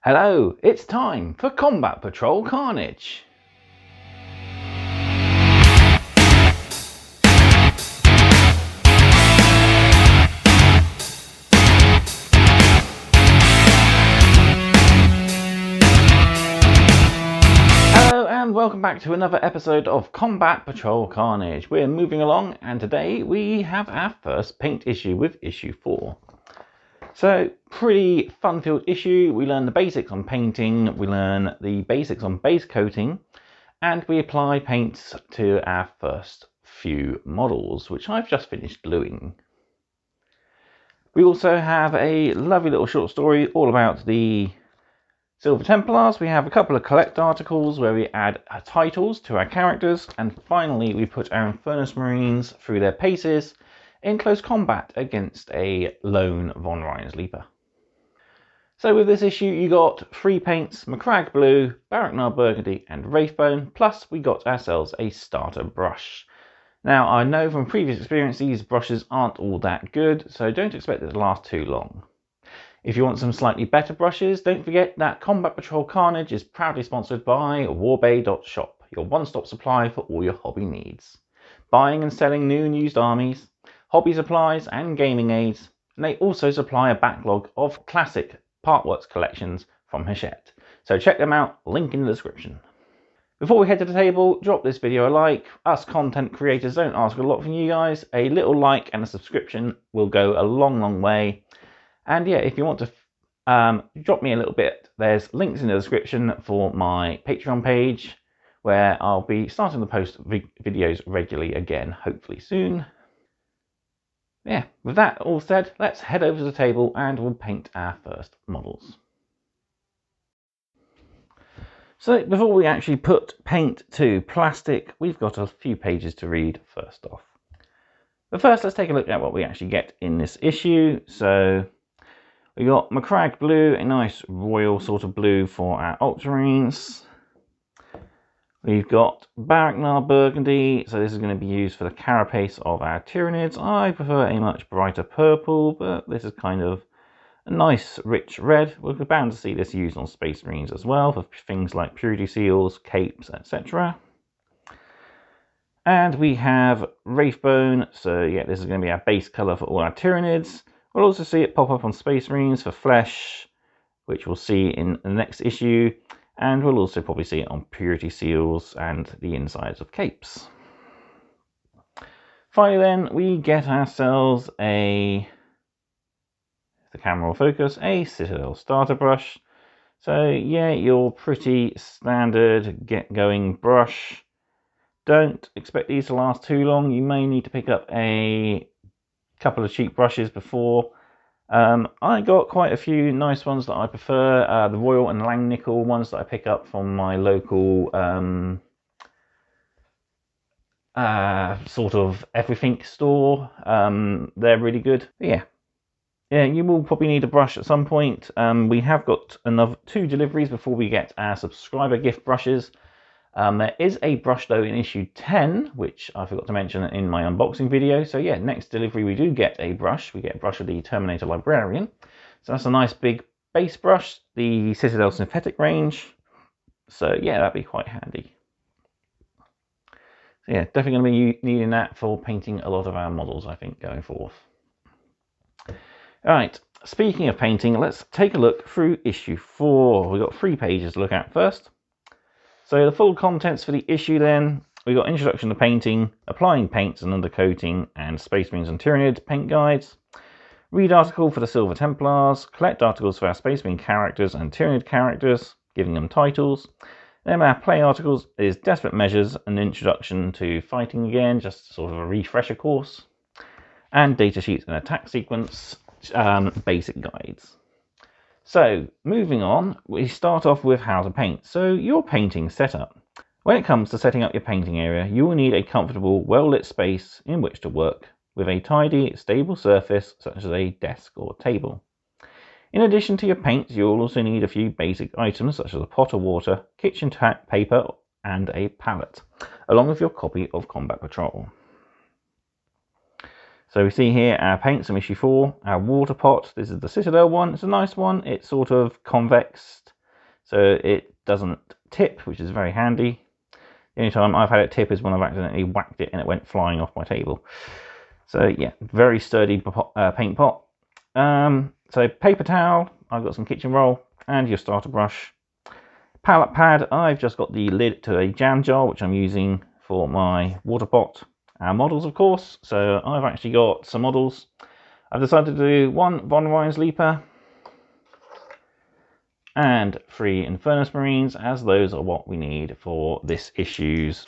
Hello, it's time for Combat Patrol Carnage. Hello and welcome back to another episode of Combat Patrol Carnage. We're moving along and today we have our first paint issue with issue 4. So, pretty fun-filled issue. We learn the basics on painting, we learn the basics on base coating, and we apply paints to our first few models, which I've just finished gluing. We also have a lovely little short story all about the Silver Templars. We have a couple of collect articles where we add titles to our characters, and finally we put our Infernus Marines through their paces in close combat against a lone Von Rheinsleeper. So with this issue you got 3 paints, Macragge Blue, Baraknar Burgundy and Wraithbone, plus we got ourselves a starter brush. Now I know from previous experience these brushes aren't all that good, so don't expect it to last too long. If you want some slightly better brushes, don't forget that Combat Patrol Carnage is proudly sponsored by warbay.shop, your one-stop supply for all your hobby needs. Buying and selling new and used armies, hobby supplies and gaming aids, and they also supply a backlog of classic partworks collections from Hachette. So check them out, link in the description. Before we head to the table, drop this video a like. Us content creators don't ask a lot from you guys. A little like and a subscription will go a long way. And yeah, if you want to drop me a little bit, there's links in the description for my Patreon page, where I'll be starting to post videos regularly again, hopefully soon. Yeah, with that all said, let's head over to the table and we'll paint our first models. So before we actually put paint to plastic, we've got a few pages to read first off. But first, let's take a look at what we actually get in this issue. So we got Macragge Blue, a nice royal sort of blue for our Ultramarines. We've got Baraknar Burgundy, so this is going to be used for the carapace of our Tyranids. I prefer a much brighter purple, but this is kind of a nice rich red. We're bound to see this used on Space Marines as well, for things like purity seals, capes, etc. And we have Wraithbone, so yeah, this is going to be our base colour for all our Tyranids. We'll also see it pop up on Space Marines for flesh, which we'll see in the next issue. And we'll also probably see it on purity seals and the insides of capes. Finally then, we get ourselves the camera will focus, a Citadel starter brush. So yeah, your pretty standard get going brush. Don't expect these to last too long. You may need to pick up a couple of cheap brushes before. I got quite a few nice ones that I prefer, the Royal and Langnickel ones that I pick up from my local sort of everything store. They're really good. But yeah, you will probably need a brush at some point. We have got another 2 deliveries before we get our subscriber gift brushes. There is a brush though in issue 10, which I forgot to mention in my unboxing video. So yeah, next delivery we do get a brush. We get a brush of the Terminator Librarian. So that's a nice big base brush, the Citadel Synthetic range. So yeah, that'd be quite handy. So yeah, definitely going to be needing that for painting a lot of our models, I think, going forth. Alright, speaking of painting, let's take a look through issue 4. We've got 3 pages to look at first. So the full contents for the issue then, we got introduction to painting, applying paints and undercoating, and Space Marines and Tyranids paint guides. Read article for the Silver Templars, collect articles for our Space Marine characters and Tyranid characters, giving them titles. Then our play articles is Desperate Measures, an introduction to fighting again, just sort of a refresher course. And data sheets and attack sequence, basic guides. So, moving on, we start off with how to paint. So, your painting setup. When it comes to setting up your painting area, you will need a comfortable, well-lit space in which to work, with a tidy, stable surface such as a desk or table. In addition to your paints, you will also need a few basic items such as a pot of water, kitchen paper, and a palette, along with your copy of Combat Patrol. So we see here our paints from issue 4, our water pot. This is the Citadel one. It's a nice one. It's sort of convex so it doesn't tip, which is very handy. The only time I've had it tip is when I've accidentally whacked it and it went flying off my table. So yeah, very sturdy paint pot. So paper towel, I've got some kitchen roll, and your starter brush. Palette pad, I've just got the lid to a jam jar, which I'm using for my water pot. Models, of course, so I've actually got some models. I've decided to do 1 Von Ryan's Leaper and 3 Infernus Marines, as those are what we need for this issue's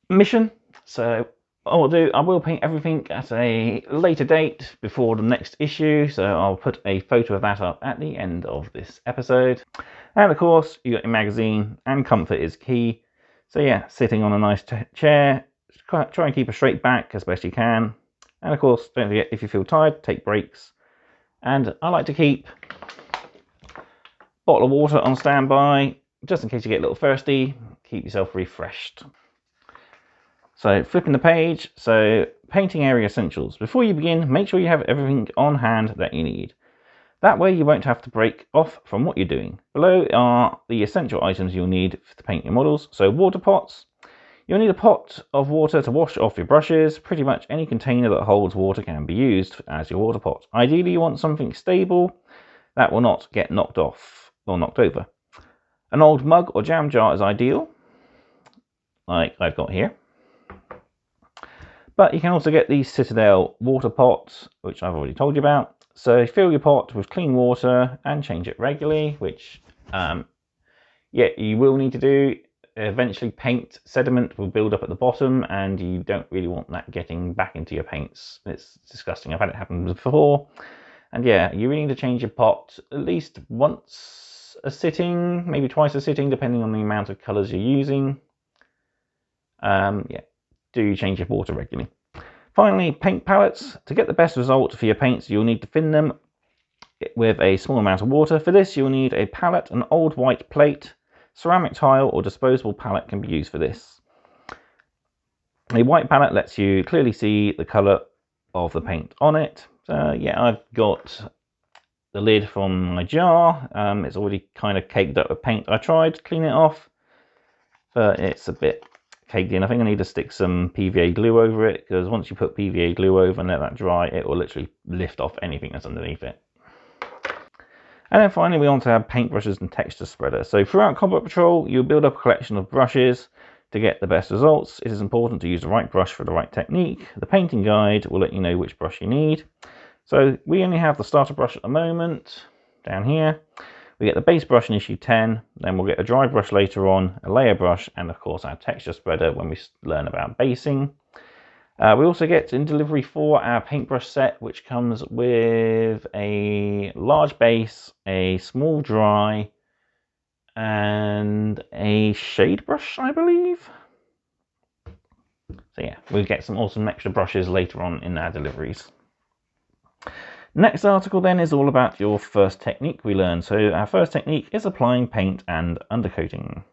mission. So I will paint everything at a later date before the next issue, so I'll put a photo of that up at the end of this episode. And of course, you got your magazine, and comfort is key. So yeah, sitting on a nice chair, try and keep a straight back as best you can. And of course, don't forget, if you feel tired, take breaks. And I like to keep a bottle of water on standby, just in case you get a little thirsty, keep yourself refreshed. So flipping the page, so painting area essentials. Before you begin, make sure you have everything on hand that you need. That way you won't have to break off from what you're doing. Below are the essential items you'll need to paint your models. So water pots. You'll need a pot of water to wash off your brushes. Pretty much any container that holds water can be used as your water pot. Ideally you want something stable that will not get knocked off or knocked over. An old mug or jam jar is ideal, like I've got here. But you can also get these Citadel water pots, which I've already told you about. So fill your pot with clean water and change it regularly, which yeah, you will need to do. Eventually paint sediment will build up at the bottom, and you don't really want that getting back into your paints. It's disgusting. I've had it happen before. And yeah, you really need to change your pot at least once a sitting, maybe twice a sitting, depending on the amount of colours you're using. Yeah, do change your water regularly. Finally, paint palettes. To get the best result for your paints, you'll need to thin them with a small amount of water. For this, you'll need a palette, an old white plate, ceramic tile or disposable palette can be used for this. A white palette lets you clearly see the colour of the paint on it. So yeah, I've got the lid from my jar. It's already kind of caked up with paint. I tried to clean it off, but it's a bit caked in. I think I need to stick some PVA glue over it, because once you put PVA glue over and let that dry, it will literally lift off anything that's underneath it. And then finally, we want to have paintbrushes and texture spreader. So throughout Combat Patrol, you'll build up a collection of brushes to get the best results. It is important to use the right brush for the right technique. The painting guide will let you know which brush you need. So we only have the starter brush at the moment, down here. We get the base brush in issue 10, then we'll get a dry brush later on, a layer brush, and of course our texture spreader when we learn about basing. We also get in delivery 4 our paintbrush set, which comes with a large base, a small dry, and a shade brush, I believe. So yeah, we'll get some awesome extra brushes later on in our deliveries. Next article then is all about your first technique we learn. So our first technique is applying paint and undercoating.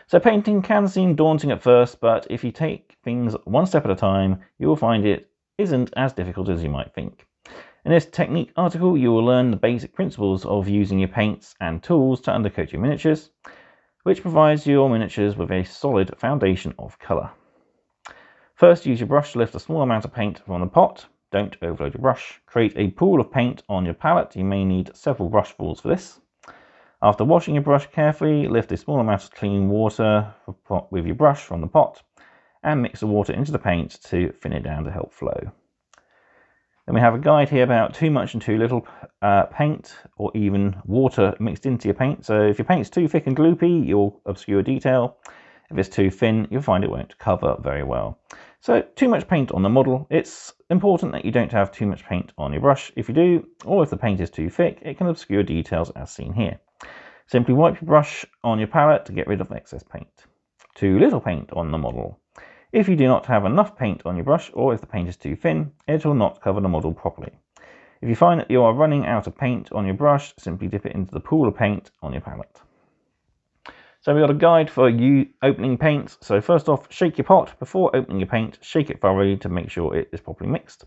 So painting can seem daunting at first, but if you take things one step at a time, you will find it isn't as difficult as you might think. In this technique article, you will learn the basic principles of using your paints and tools to undercoat your miniatures, which provides your miniatures with a solid foundation of colour. First, use your brush to lift a small amount of paint from the pot. Don't overload your brush. Create a pool of paint on your palette. You may need several brushfuls for this. After washing your brush carefully, lift a small amount of clean water with your brush from the pot and mix the water into the paint to thin it down to help flow. Then we have a guide here about too much and too little paint, or even water mixed into your paint. So if your paint's too thick and gloopy, you'll obscure detail. If it's too thin, you'll find it won't cover very well. So too much paint on the model. It's important that you don't have too much paint on your brush. If you do, or if the paint is too thick, it can obscure details as seen here. Simply wipe your brush on your palette to get rid of excess paint. Too little paint on the model. If you do not have enough paint on your brush, or if the paint is too thin, it will not cover the model properly. If you find that you are running out of paint on your brush, simply dip it into the pool of paint on your palette. So we've got a guide for you opening paints. So first off, shake your pot. Before opening your paint, shake it thoroughly to make sure it is properly mixed.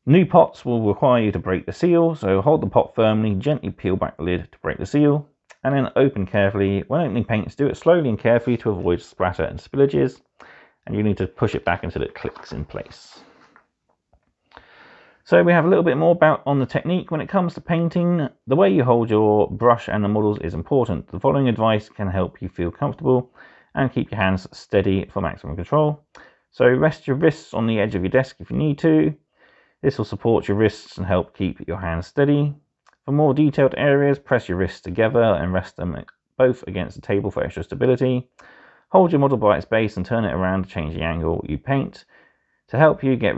New pots will require you to break the seal, so hold the pot firmly, gently peel back the lid to break the seal. and then open carefully. When opening paints, do it slowly and carefully to avoid splatter and spillages, and you need to push it back until it clicks in place. So we have a little bit more about on the technique. When it comes to painting, the way you hold your brush and the models is important. The following advice can help you feel comfortable and keep your hands steady for maximum control. So rest your wrists on the edge of your desk if you need to. This will support your wrists and help keep your hands steady. For more detailed areas, press your wrists together and rest them both against the table for extra stability. Hold your model by its base and turn it around to change the angle you paint to help you get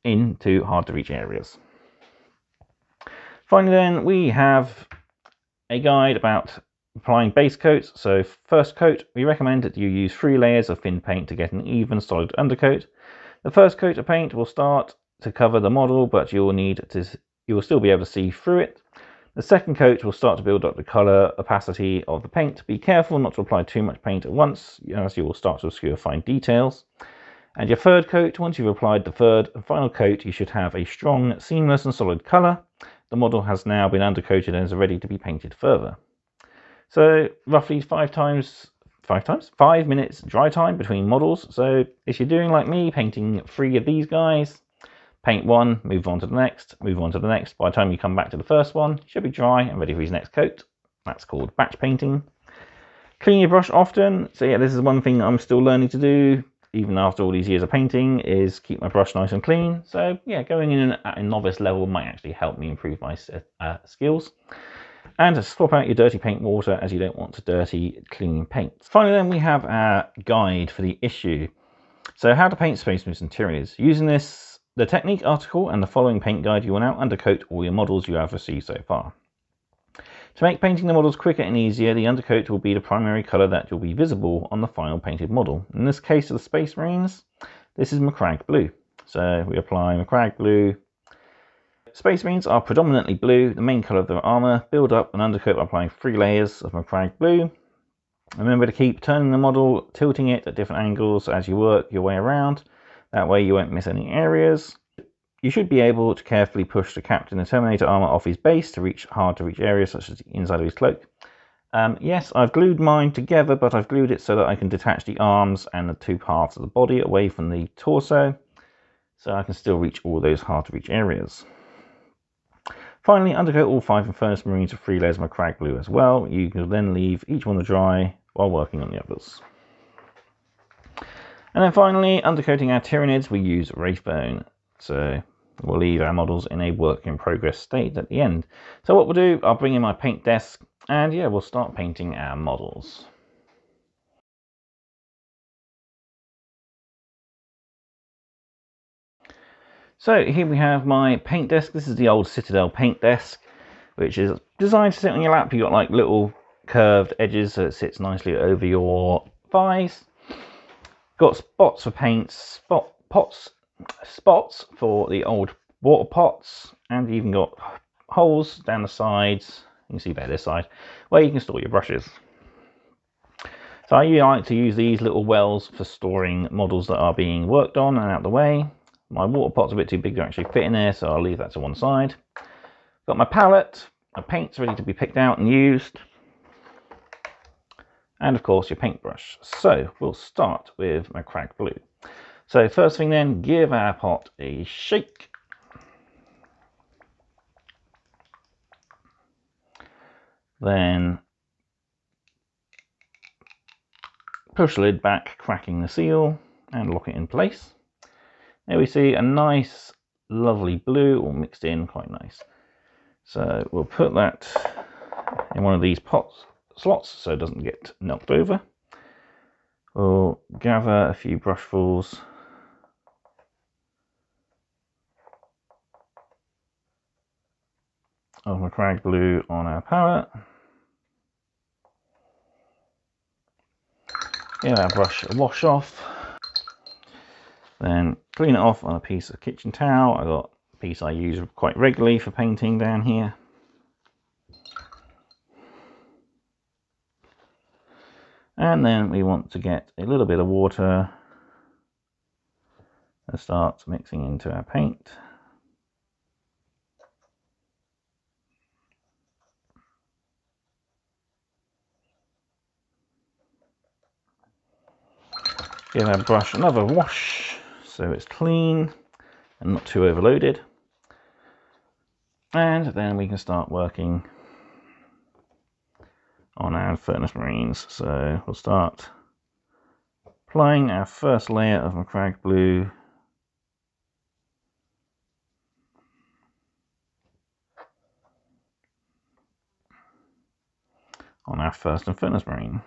into hard to reach areas. Finally then, we have a guide about applying base coats. So first coat, we recommend that you use 3 layers of thin paint to get an even solid undercoat. The first coat of paint will start to cover the model, but you will still be able to see through it. The second coat will start to build up the colour opacity of the paint. Be careful not to apply too much paint at once, as you will start to obscure fine details. And your third coat, once you've applied the third and final coat, you should have a strong, seamless and solid colour. The model has now been undercoated and is ready to be painted further. So roughly 5 minutes dry time between models. So if you're doing like me, painting 3 of these guys, paint 1, move on to the next, move on to the next. By the time you come back to the first one, it should be dry and ready for his next coat. That's called batch painting. Clean your brush often. So yeah, this is one thing I'm still learning to do, even after all these years of painting, is keep my brush nice and clean. So yeah, going in at a novice level might actually help me improve my skills. And swap out your dirty paint water, as you don't want to dirty clean paint. Finally then, we have our guide for the issue. So how to paint Space Marines Tyranids. Using the technique article and the following paint guide, you will now undercoat all your models you have received so far. To make painting the models quicker and easier, the undercoat will be the primary colour that will be visible on the final painted model. In this case of the Space Marines, this is Macragge Blue. So we apply Macragge Blue. Space Marines are predominantly blue, the main colour of their armour. Build up an undercoat by applying 3 layers of Macragge Blue. Remember to keep turning the model, tilting it at different angles as you work your way around. That way you won't miss any areas. You should be able to carefully push the Captain and Terminator armour off his base to reach hard to reach areas such as the inside of his cloak. Yes, I've glued mine together, but I've glued it so that I can detach the arms and the 2 halves of the body away from the torso, so I can still reach all those hard to reach areas. Finally, undercoat all 5 Infernus Marines with 3 layers of Macragge Blue as well. You can then leave each one to dry while working on the others. And then finally, undercoating our Tyranids, we use Wraithbone. So we'll leave our models in a work in progress state at the end. So what we'll do, I'll bring in my paint desk, and yeah, we'll start painting our models. So here we have my paint desk. This is the old Citadel paint desk, which is designed to sit on your lap. You've got like little curved edges, so it sits nicely over your thighs. Got spots for paints, spots for the old water pots, and even got holes down the sides. You can see there this side, where you can store your brushes. So I like to use these little wells for storing models that are being worked on and out the way. My water pot's a bit too big to actually fit in there, so I'll leave that to one side. Got my palette, my paints ready to be picked out and used, and of course your paintbrush. So we'll start with Macragge Blue. So first thing then, give our pot a shake. Then push the lid back, cracking the seal, and lock it in place. There we see a nice, lovely blue, all mixed in, quite nice. So we'll put that in one of these pot slots so it doesn't get knocked over. We'll gather a few brushfuls of Macragge Blue on our palette. Give our brush a wash off. Then clean it off on a piece of kitchen towel. I've got a piece I use quite regularly for painting down here. And then we want to get a little bit of water and start mixing into our paint. Give our brush another wash so it's clean and not too overloaded. And then we can start working on our Furnace Marines. So we'll start applying our first layer of Macragge Blue on our first Furnace Marine.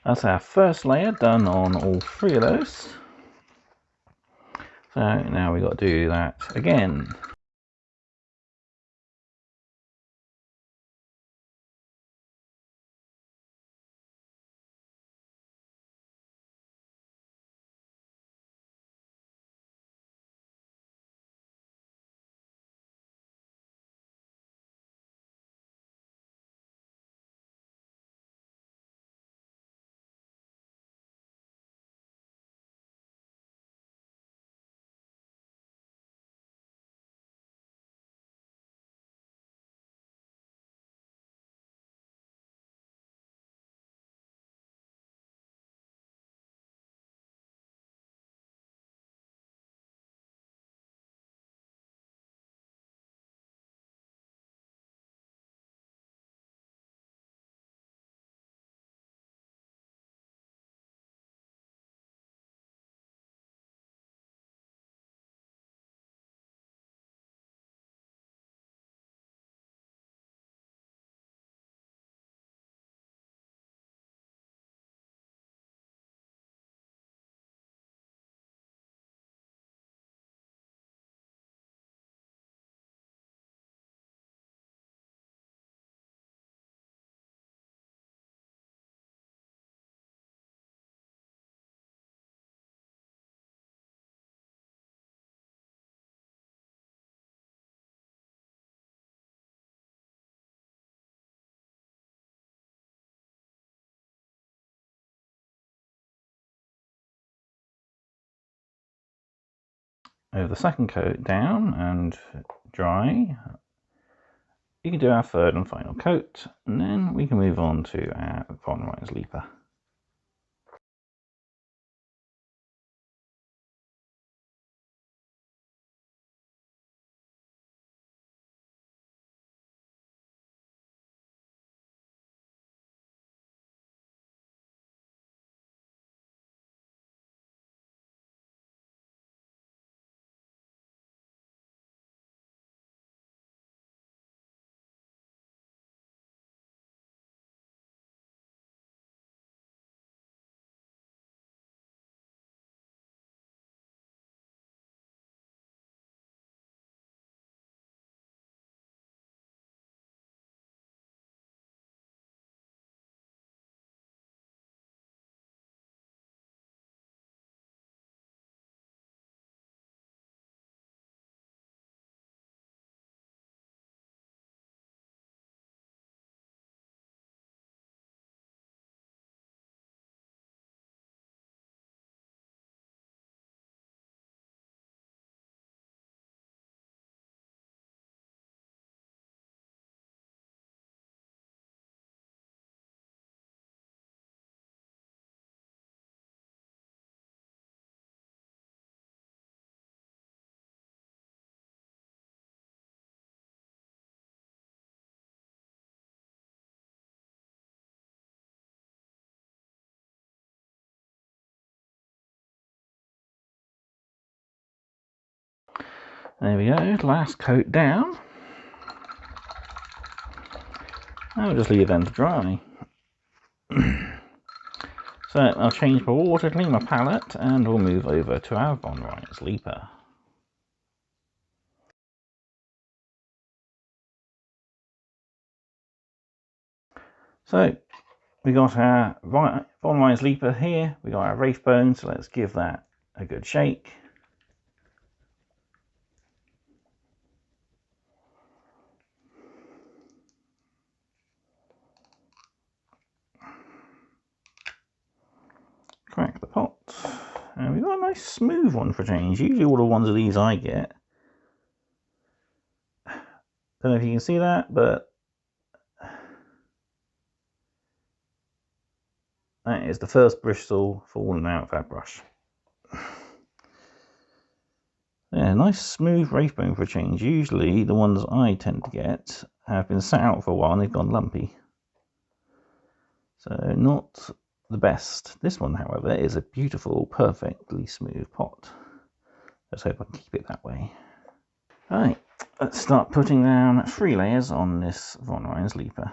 That's our first layer done on all three of those. So now we've got to do that again. Over the second coat down and dry, you can do our third and final coat, and then we can move on to our Conroy's Leaper. There we go, last coat down. I'll just leave them to dry. So I'll change my water, clean my palette, and we'll move over to our Von Ryan's Leaper. So we got our Von Ryan's Leaper here, we got our Wraith Bone, so let's give that a good shake. Crack the pot, and we've got a nice smooth one for change. Usually all the ones of these I get, don't know if you can see that, but that is the first bristle falling out of that brush. Yeah, nice smooth Wraithbone for a change. Usually the ones I tend to get have been sat out for a while and they've gone lumpy. So not the best. This one, however, is a beautiful, perfectly smooth pot. Let's hope I can keep it that way. Right, let's start putting down 3 layers on this Von Ryan's Leaper.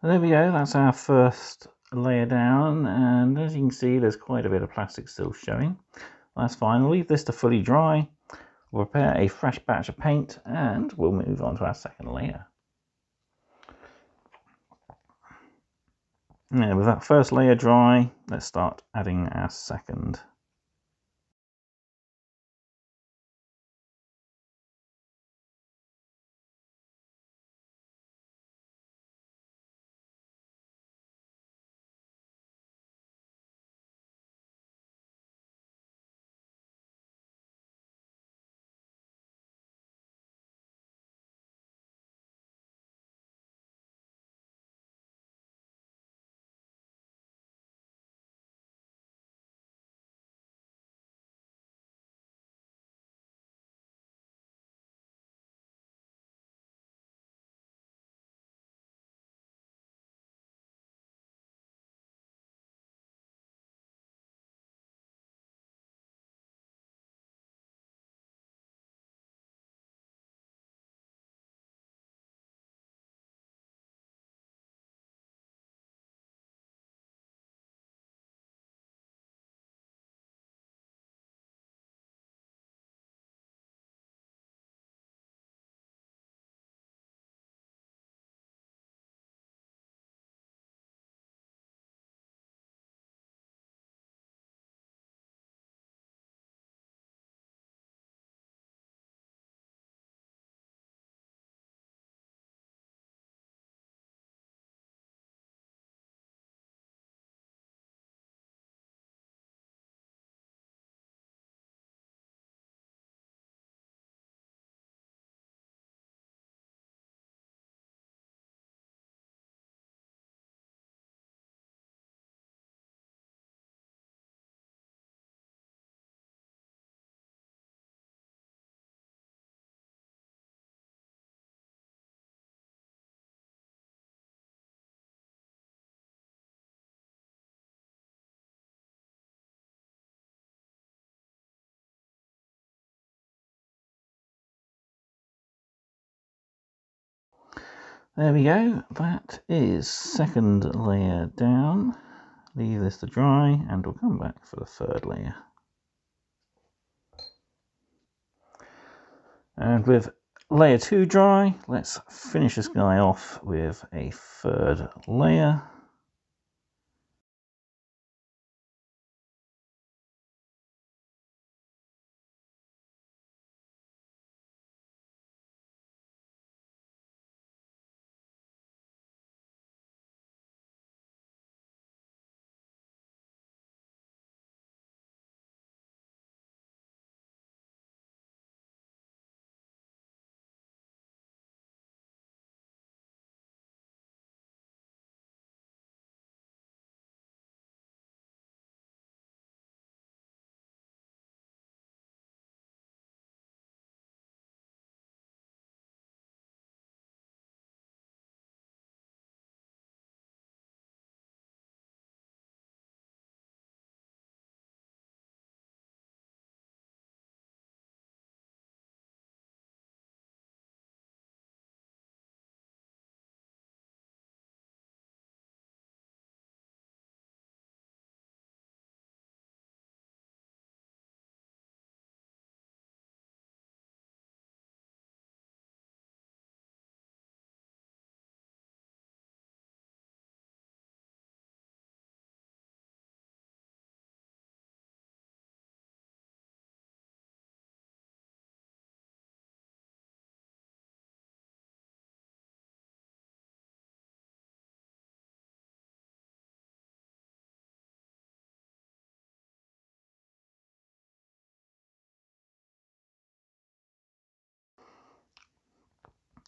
There we go, that's our first layer down, and as you can see there's quite a bit of plastic still showing. That's fine, we'll leave this to fully dry, we'll prepare a fresh batch of paint, and we'll move on to our second layer. Now with that first layer dry, let's start adding our second. There we go, that is second layer down. Leave this to dry and we'll come back for the third layer. And with layer 2 dry, let's finish this guy off with a third layer.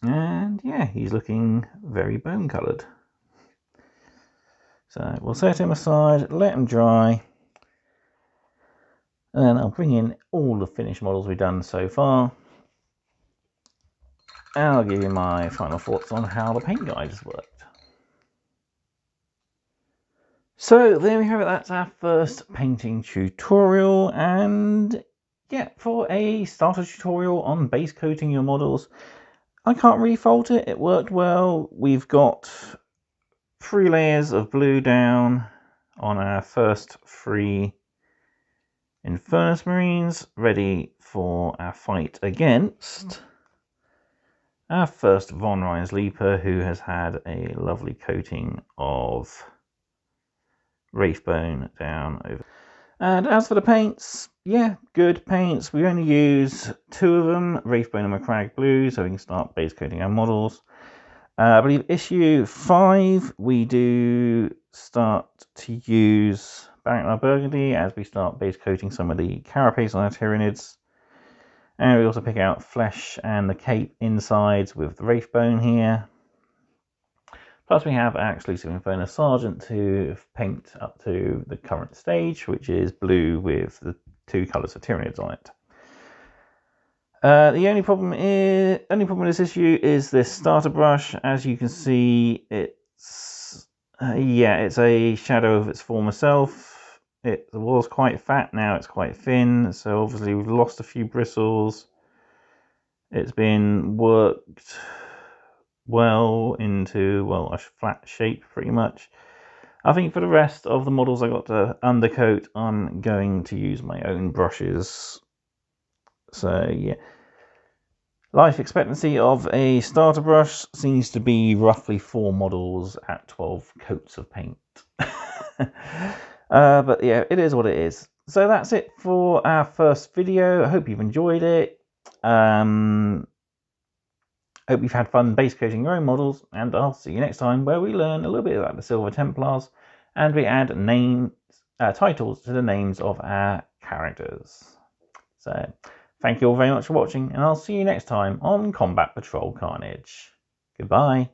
And yeah, he's looking very bone coloured. So we'll set him aside, let him dry, and then I'll bring in all the finished models we've done so far. And I'll give you my final thoughts on how the paint guide has worked. So there we have it, that's our first painting tutorial, and yeah, for a starter tutorial on base coating your models, I can't really fault it, it worked well. We've got 3 layers of blue down on our first 3 Infernus Marines, ready for our fight against our first Von Rhein's Leaper, who has had a lovely coating of Wraithbone down over. And as for the paints, yeah, good paints. We only use 2 of them, Wraithbone and Macragge Blue, so we can start base coating our models. I believe issue 5 we do start to use Banklar Burgundy as we start base coating some of the carapace on our Tyranids. And we also pick out flesh and the cape insides with the Wraithbone here. Plus we have our exclusive Infernus Sergeant to paint up to the current stage, which is blue with the 2 colours of Tyranids on it. The only problem with this issue is this starter brush. As you can see, it's it's a shadow of its former self. It was quite fat, now it's quite thin, so obviously we've lost a few bristles. It's been worked well into, well, a flat shape pretty much. I think for the rest of the models I got to undercoat, I'm going to use my own brushes. So yeah, life expectancy of a starter brush seems to be roughly 4 models at 12 coats of paint. But yeah, it is what it is. So that's it for our first video. I hope you've enjoyed it. Hope you've had fun base coating your own models, and I'll see you next time where we learn a little bit about the Silver Templars and we add titles to the names of our characters. So thank you all very much for watching, and I'll see you next time on Combat Patrol Carnage. Goodbye.